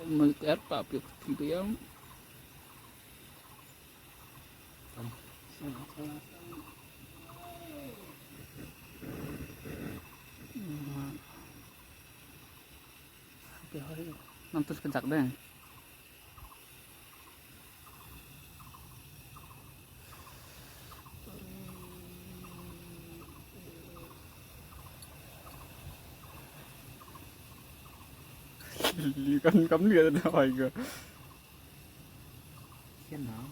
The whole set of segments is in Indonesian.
Mereka tapi gitu ya. Oke, nanti kencak deh. Con cấm kia ra ngoài kìa. Xem nào.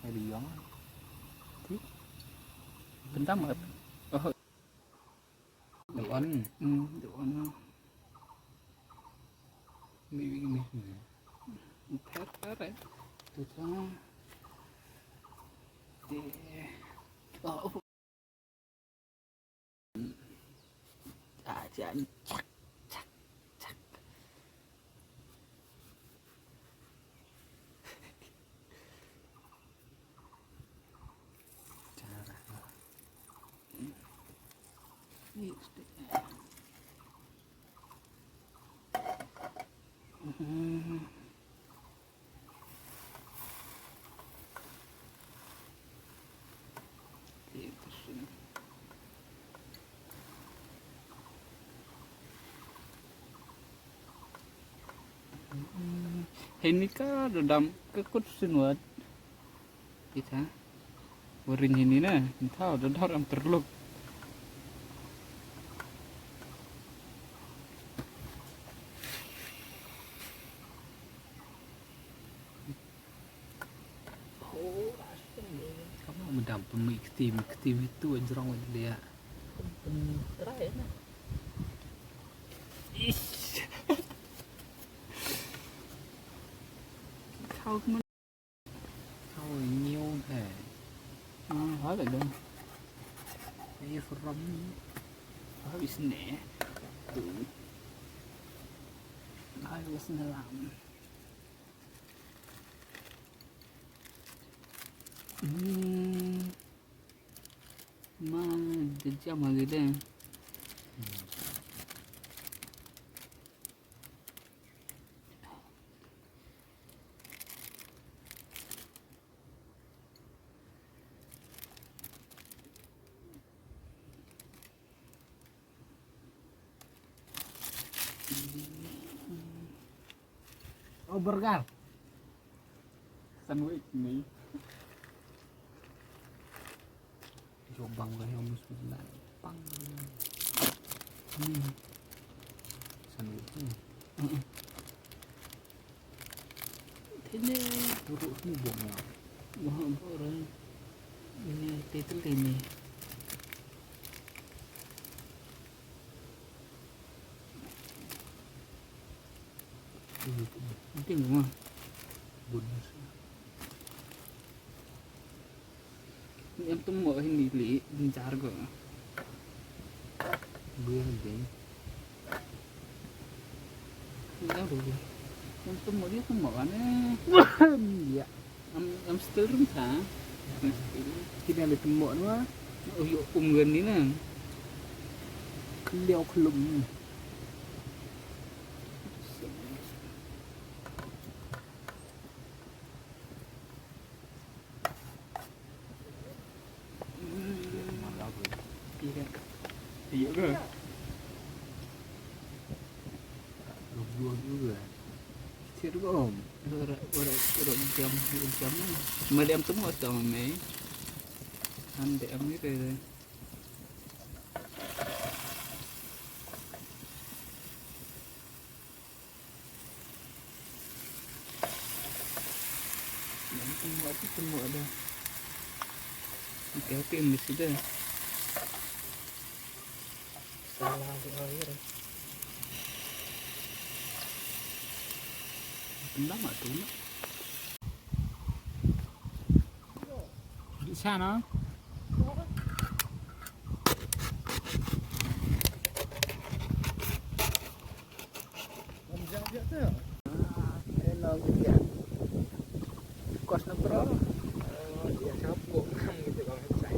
Mày bị gió. Tính tắm rồi. Được ăn. Được ăn. Mì. Thét đấy. Từ cho để chà chắc chắc. Ini kan dalam kekut sinuat kita warin ini nah entah ada orang terluk Kamu mendam pemik tim itu anjrong dia. terakhir nah kau Kau nhiều thế. hỏi lại luôn Cái from hỏi bị xin nè hỏi bị xin làm mà jam lagi deh. Oh burger. Sandwich nih. Coba nggak yang muslim pang. Sandwich. Ini Duduk sini buang. buang orang ini titel ini. Mungkin mah Bonus. em tuh mau ini li bencar kok. Gue deh. Enggak dulu. Em tuh mau dia tuh mau aneh. Iya. Em still rum ta. Kita ada tembok nữa. Oh yuk gần đi nè. Leo kelum. Iya ke? Dua juga. Siapa om? Orang jam. Mà em tuh mau sama mấy. Anh để em biết rồi. Semua ada. Kéo tim di situ. Salah di air. Tendang nggak tuh? Di sana. Hello dia. Kos nabro. Dia capok gitu kalau saya.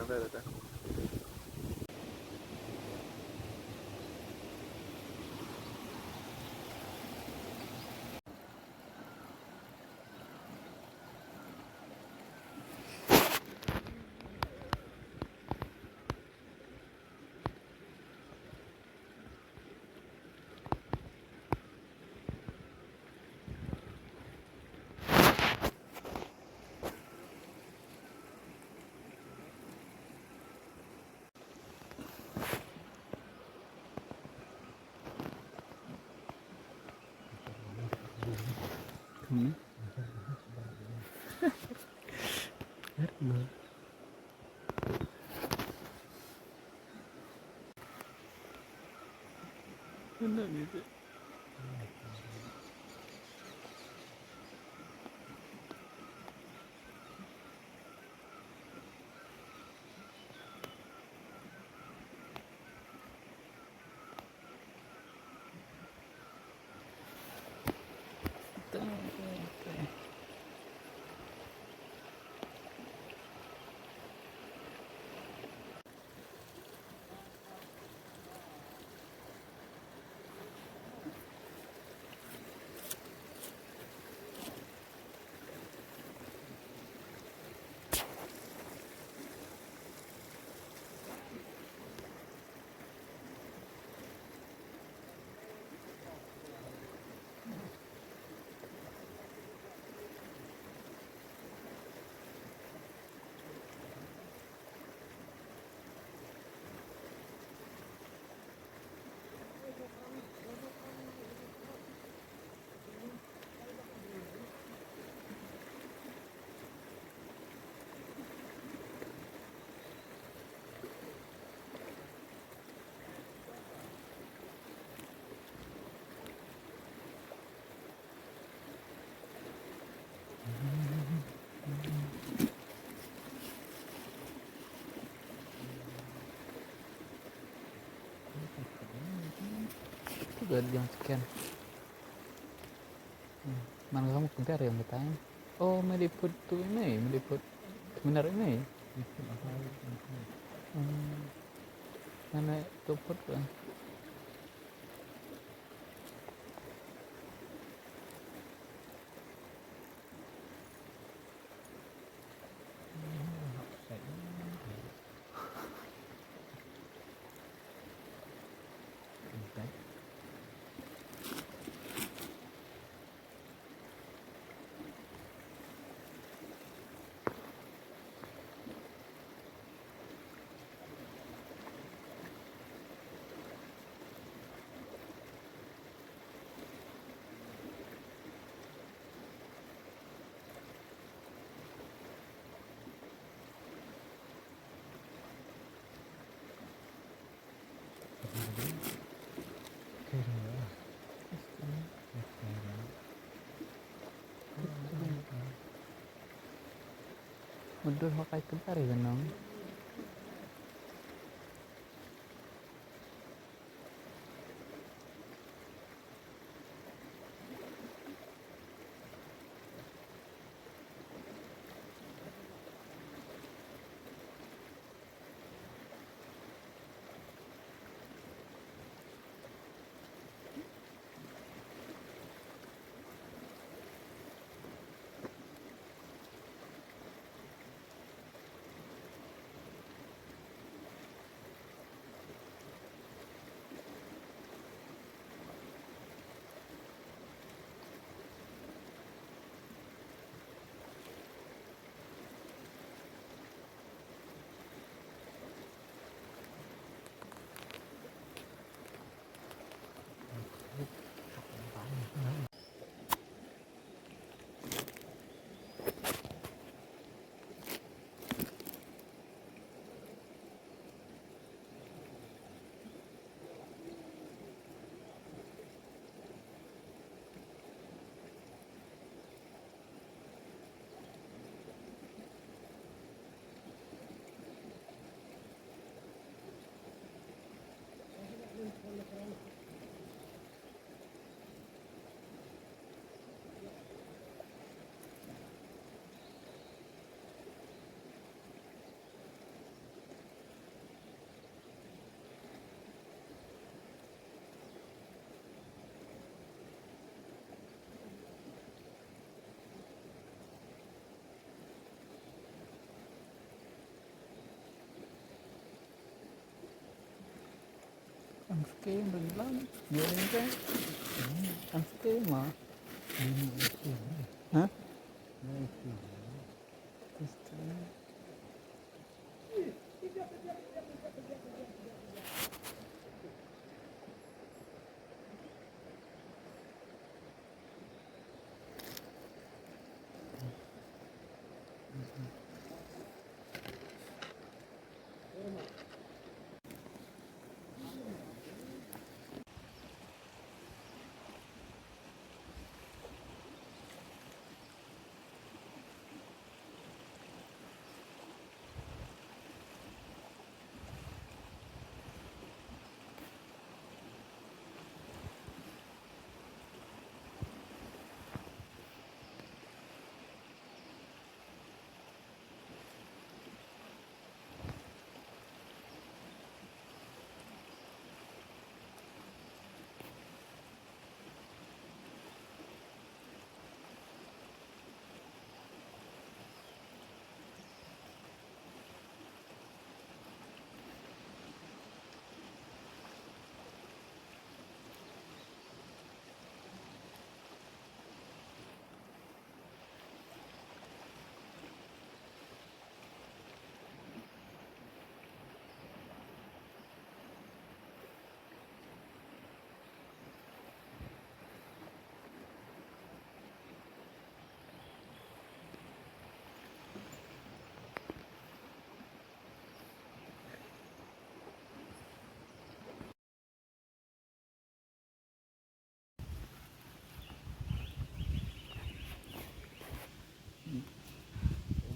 ada. Hmm. Benar gitu. Udah jam sekian. Mana kamu kejar yang bertanya? Oh, meliput tuh ini, meliput seminar ini. Mana tuput kan? Mundur pakai kejar ya nong. Ang skim lang. Yun kan. Ang skim ah. Ha?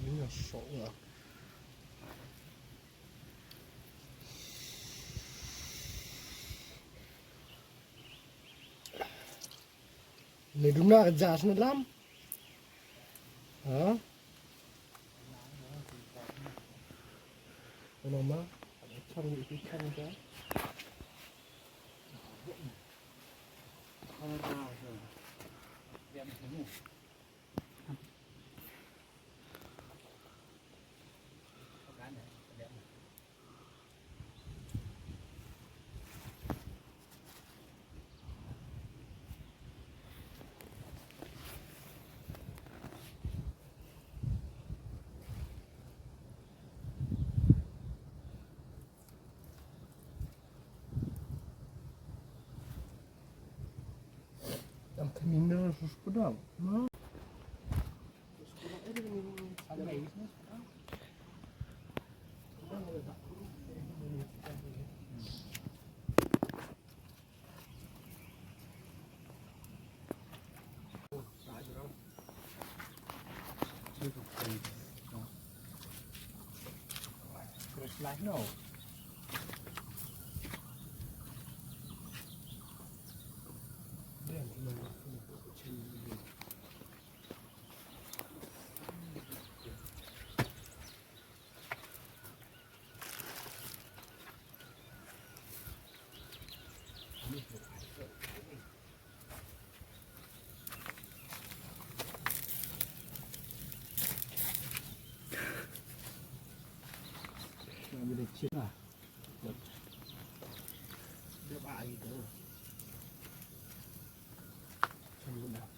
Ini sok lah. Này đúng là giả nó lắm. Hả? Nó mà trong những cái khăn đó. Tam terminal sus pedang. Nah. Terus lah no. Boleh cek lah. Dia baik tu. Macam dah.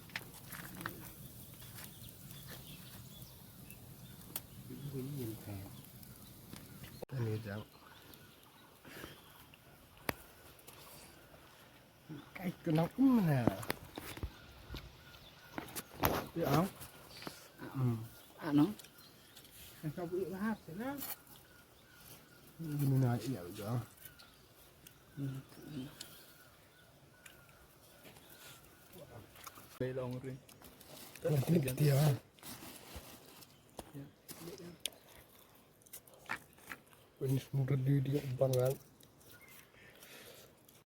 Ini yang kayak. Ini jauh. Cái nó cũng nè. Được không? Nó. Sao bị hát thế đó? Gini na iya udah. Belong rin. Nanti dia. Ini sudah di dia bangal.